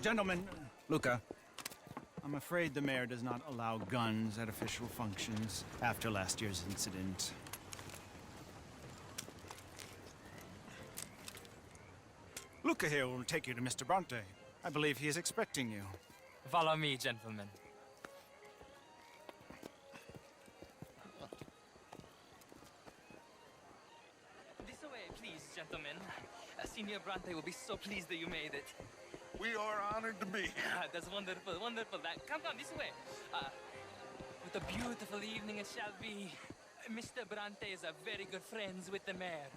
Gentlemen, Luca, I'm afraid the mayor does not allow guns at official functions after last year's incident. Luca here will take you to Mr. Bronte. I believe he is expecting you. Follow me, gentlemen. This way, please, gentlemen. Senior Bronte will be so pleased that you made it. We are honored to be here. That's wonderful, wonderful. Come this way. What a beautiful evening it shall be. Mr. Bronte is a very good friends with the mayor.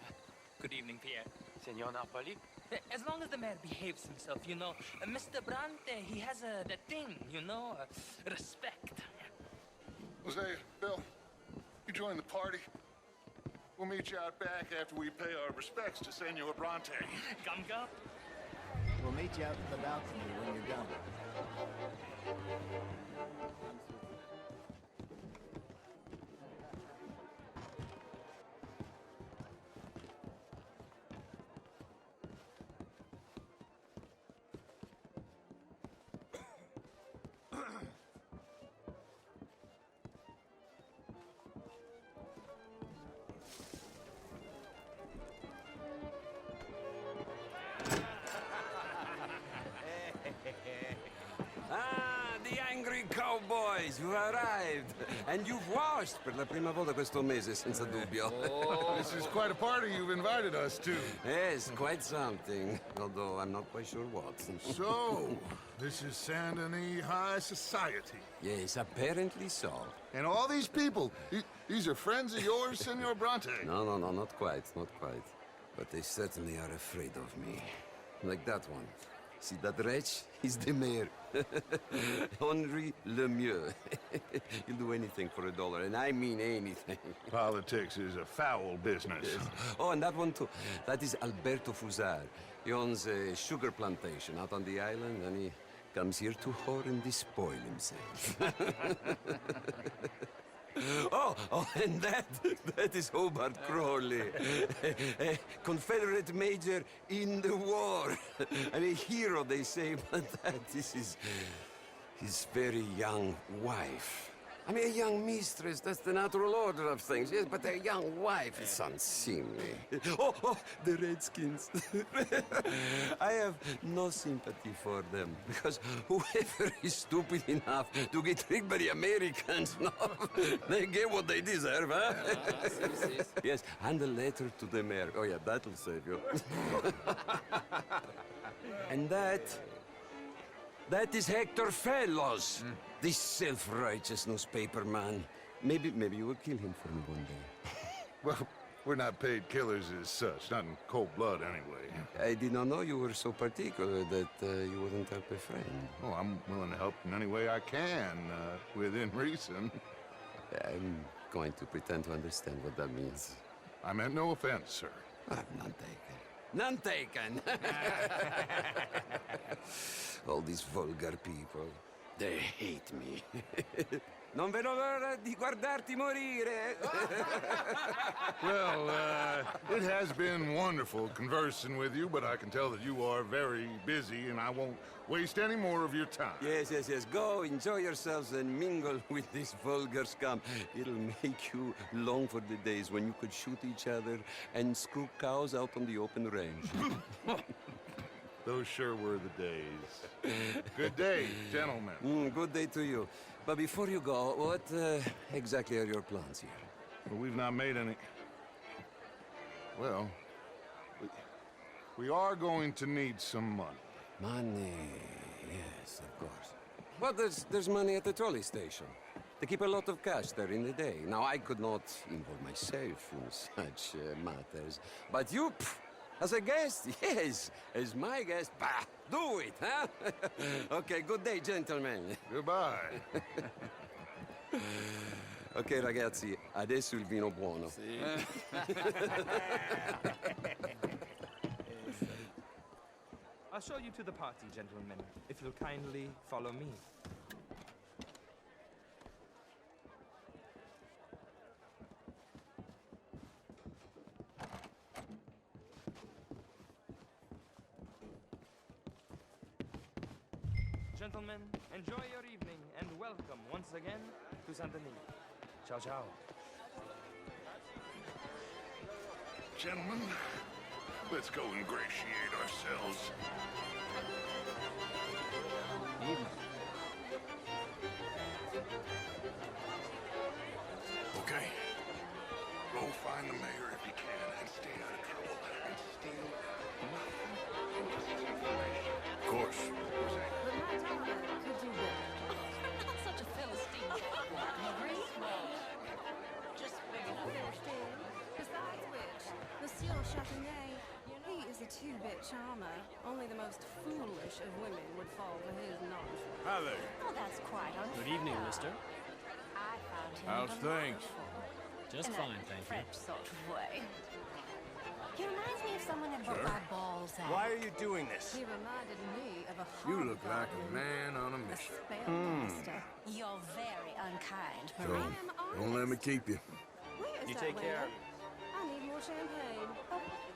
Good evening, Pierre. Senor Napoli? As long as the mayor behaves himself, you know. Mr. Bronte, he has that thing, you know, respect. Jose, Bill, you join the party. We'll meet you out back after we pay our respects to Senor Bronte. Come. We'll meet you out in the balcony when you're done. Ah, the angry cowboys, you arrived. And you've washed per la prima volta questo mese, senza dubbio. This is quite a party you've invited us to. Yes, quite something. Although I'm not quite sure what. So, this is Saint Denis High Society. Yes, apparently so. And all these people, these are friends of yours, Senor Bronte? No, not quite, not quite. But they certainly are afraid of me. Like that one. See that wretch? He's the mayor. Henri Lemieux. He'll do anything for $1, and I mean anything. Politics is a foul business. Yes. Oh, and that one too. That is Alberto Fusar. He owns a sugar plantation out on the island, and he comes here to whore and despoil himself. Oh, and that is Hobart Crawley, a Confederate major in the war, and a hero, they say, but that is his very young wife. I mean, a young mistress, that's the natural order of things, yes, but a young wife is unseemly. Oh, the Redskins. I have no sympathy for them, because whoever is stupid enough to get tricked by the Americans, no, they get what they deserve, huh? Yes, and a letter to the mayor. Oh, yeah, that'll save you. And that is Hector Fellows. This self-righteous newspaper man. Maybe you will kill him for me one day. Well, we're not paid killers as such, not in cold blood anyway. I did not know you were so particular that you wouldn't help a friend. Oh, I'm willing to help in any way I can, within reason. I'm going to pretend to understand what that means. I meant no offense, sir. None taken. None taken! All these vulgar people. They hate me. Non vedo l'ora di guardarti morire. Well, it has been wonderful conversing with you, but I can tell that you are very busy, and I won't waste any more of your time. Yes. Go, enjoy yourselves, and mingle with this vulgar scum. It'll make you long for the days when you could shoot each other and screw cows out on the open range. Those sure were the days. Good day, gentlemen. Good day to you. But before you go, what exactly are your plans here? Well, we've not made any... Well, we are going to need some money. Money, yes, of course. But there's money at the trolley station. They keep a lot of cash there in the day. Now, I could not involve myself in such matters. But you, as a guest, yes, as my guest, bah, do it, huh? Okay, good day, gentlemen. Goodbye. Ok, ragazzi, adesso il vino buono. Sì. I'll show you to the party, gentlemen, if you'll kindly follow me. Gentlemen, enjoy your evening and welcome once again to Saint Denis. Ciao, ciao. Gentlemen, let's go ingratiate ourselves. Okay. Go find the mayor if you can and stay out of trouble and steal nothing from just his information. Of course. But my daughter could do better. Not such a Philistine. Agree? Just big enough for understand. Besides which, Monsieur Châtaignier, he is a two-bit charmer. Only the most foolish of women would fall for his nonsense. Hi there. Oh, that's quite unfair. Good evening, mister. I found him How's things? delightful. Just In fine, a thank you. French sort of way. He reminds me of someone that broke my balls out. Why are you doing this? He reminded me of a You look like a hobgoblin, man on a a mission. spellmaster. You're very unkind, So, Marie. I am don't let me honest. keep you. Where's You that take care. waiter? I need more champagne.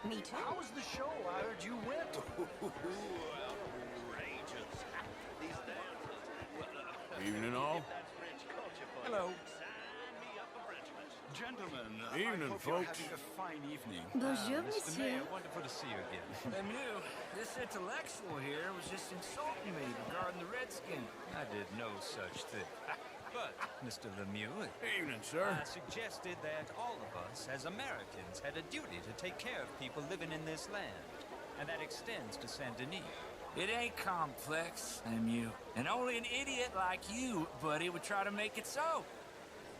Me too. How was the show? I heard you went. Evening all. Hello. Gentlemen, Evening, I hope folks. you're having a fine evening. Bonjour, Mr. monsieur. Mayor, wonderful to see you again. Lemieux, this intellectual here was just insulting me regarding the Redskin. I did no such thing. But, Mr. Lemieux, Evening, sir. I suggested that all of us, as Americans, had a duty to take care of people living in this land. And that extends to Saint Denis. It ain't complex, Lemieux. And only an idiot like you, buddy, would try to make it so.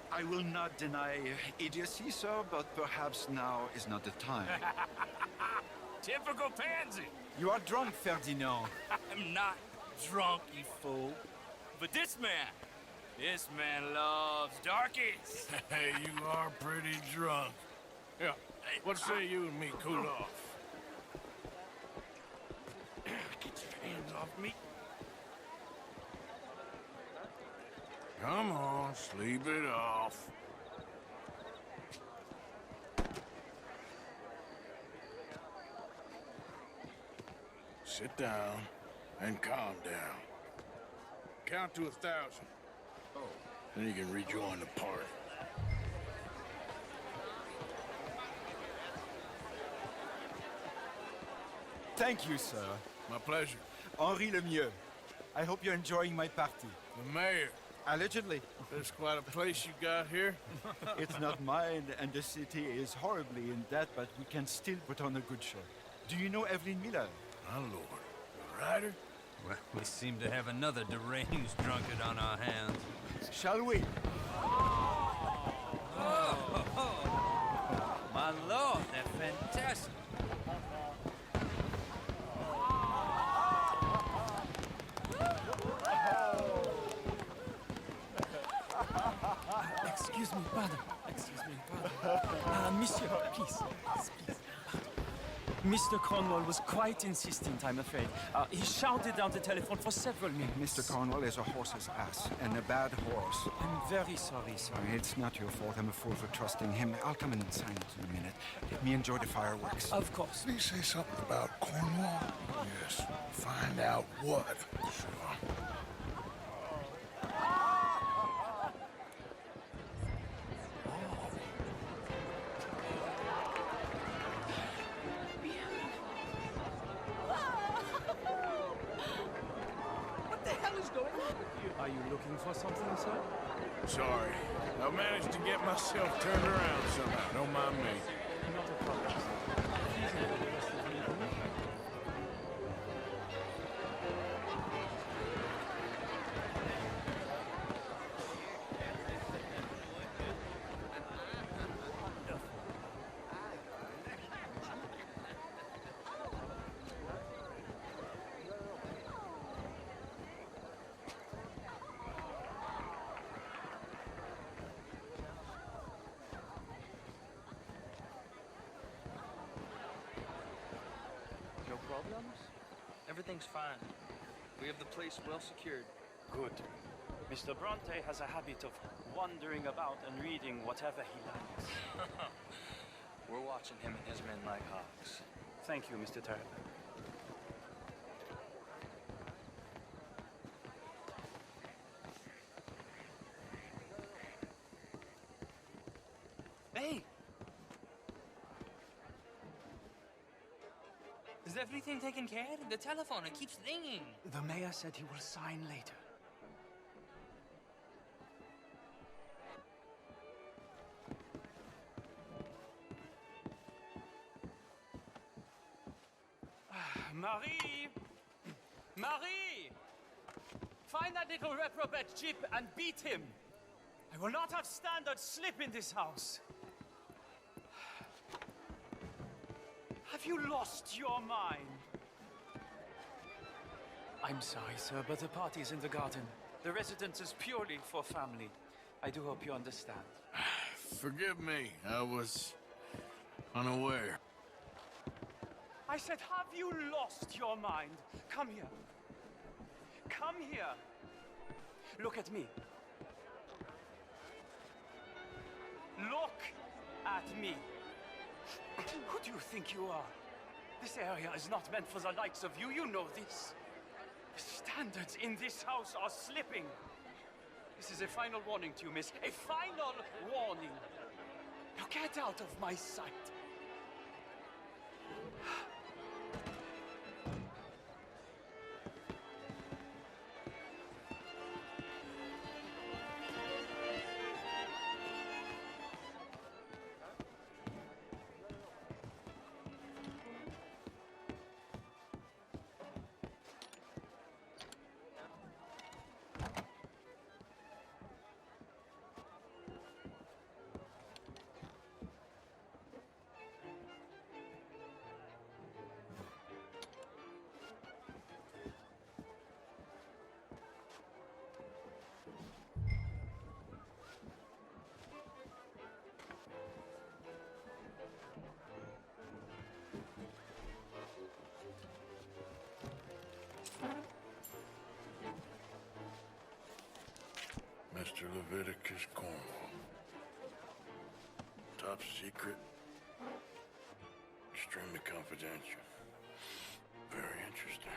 I will not deny idiocy, sir, but perhaps now is not the time. Typical pansy. You are drunk, Ferdinand. I'm not drunk, you fool. But this man loves darkies. Hey, you are pretty drunk. Yeah, what say you and me cool off? Get your hands off me. Come on, sleep it off. Sit down and calm down. Count to 1,000. Then you can rejoin the party. Thank you, sir. My pleasure. Henri Lemieux. I hope you're enjoying my party. The mayor. Allegedly. There's quite a place you got here. It's not mine, and the city is horribly in debt, but we can still put on a good show. Do you know Evelyn Miller? My lord. The rider? Well, we seem to have another deranged drunkard on our hands. Shall we? My lord, they're fantastic. Excuse me, pardon. Excuse me, pardon. Monsieur, please. Please. Mr. Cornwall was quite insistent, I'm afraid. He shouted down the telephone for several minutes. Mr. Cornwall is a horse's ass, and a bad horse. I'm very sorry, sir. It's not your fault. I'm a fool for trusting him. I'll come in silence in a minute. Let me enjoy the fireworks. Of course. Did he say something about Cornwall? Yes. Find out what. Sure. What the hell is going on with you? Are you looking for something, sir? Sorry. I managed to get myself turned around somehow. Don't mind me. Not a problem, sir. Please enjoy the rest of the evening. No problems? Everything's fine. We have the place well secured. Good. Mr. Bronte has a habit of wandering about and reading whatever he likes. We're watching him and his men like hawks. Thank you, Mr. Turner. Is everything taken care of? The telephone, it keeps ringing. The mayor said he will sign later. Marie! Marie! Find that little reprobate Jip and beat him. I will not have standard slip in this house. Have you lost your mind? I'm sorry, sir, but the party is in the garden. The residence is purely for family. I do hope you understand. Forgive me. I was unaware. I said, have you lost your mind? Come here. Come here. Look at me. Look at me. Who do you think you are? This area is not meant for the likes of you. You know this. The standards in this house are slipping. This is a final warning to you, miss. A final warning. Now get out of my sight. Mr. Leviticus Cornwall. Top secret. Extremely confidential. Very interesting.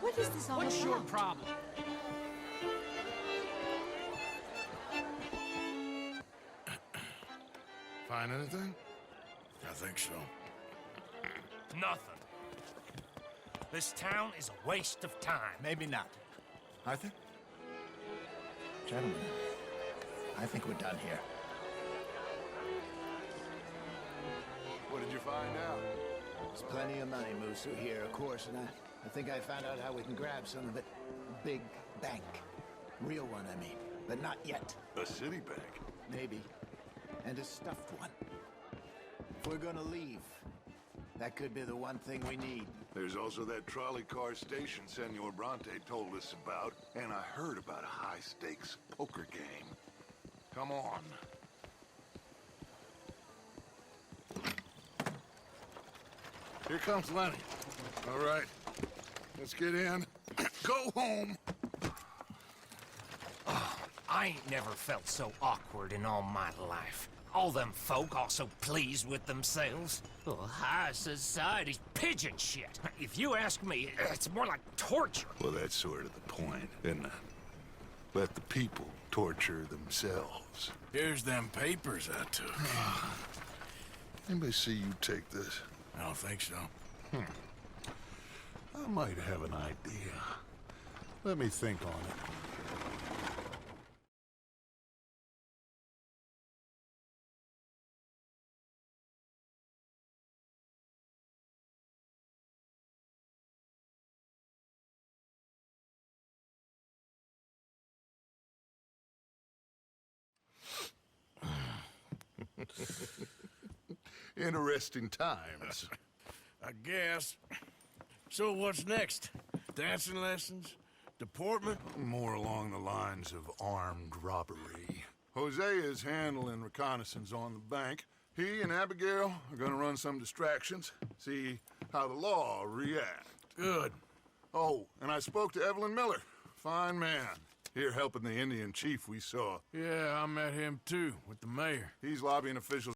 What is this all What's your about? problem? Find anything? I think so. Nothing. This town is a waste of time. Maybe not. Arthur? Gentlemen, I think we're done here. What did you find out? There's plenty of money moves through here, of course, and I think I found out how we can grab some of it. Big bank. Real one, I mean. But not yet. A city bank? Maybe. And a stuffed one. If we're gonna leave, that could be the one thing we need. There's also that trolley car station Senor Bronte told us about, and I heard about a high-stakes poker game. Come on. Here comes Lenny. All right, let's get in. Go home. I ain't never felt so awkward in all my life. All them folk all so pleased with themselves. Oh, high society's pigeon shit. If you ask me, it's more like torture. Well, that's sort of the point, isn't it? Let the people torture themselves. Here's them papers I took. Anybody see you take this? I don't think so. I might have an idea. Let me think on it. Interesting times. I guess. So what's next? Dancing lessons? Deportment? More along the lines of armed robbery. Hosea is handling reconnaissance on the bank. He and Abigail are gonna run some distractions, see how the law reacts. Good. Oh, and I spoke to Evelyn Miller. Fine man. Here helping the Indian chief we saw. Yeah, I met him too, with the mayor. He's lobbying officials